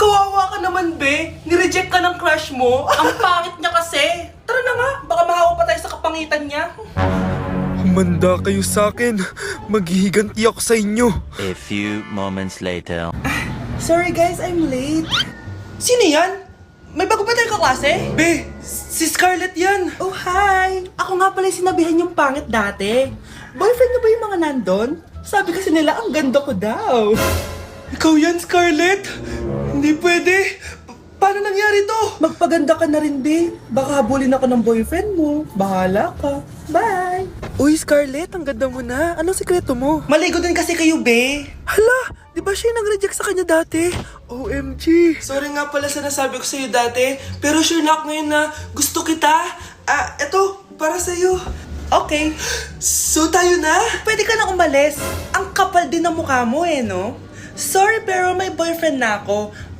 Kawawa ka naman, be. Nireject ka ng crush mo. Ang pangit niya kasi. Tara na nga, baka mahawa pa tayo sa kapangitan niya. Humanda kayo sa akin. Maghihiganti ako sa inyo. A few moments later. Sorry guys, I'm late. Sino yan? May bago ba tayong kaklase? Be, si Scarlett yan. Oh, hi. Ako nga pala yung sinabihan yung pangit dati. Boyfriend niyo ba yung mga nandun? Sabi kasi nila, ang ganda ko daw. Ikaw yan, Scarlett? Hindi pwede. Paano nangyari to? Magpaganda ka na rin, be. Baka habulin ako ng boyfriend mo. Bahala ka. Bye. Uy, Scarlett, ang ganda mo na. Anong sikreto mo? Maligo din kasi kayo, be. Hala, di ba siya yung nag-reject sa kanya dati? OMG. Sorry nga pala sa nasabi ko sa'yo dati, pero sure na ako ngayon na gusto kita. Eto, para sa'yo. Okay. So tayo na? Pwede ka na umalis. Ang kapal din ng mukha mo no? Sorry pero may boyfriend na ako.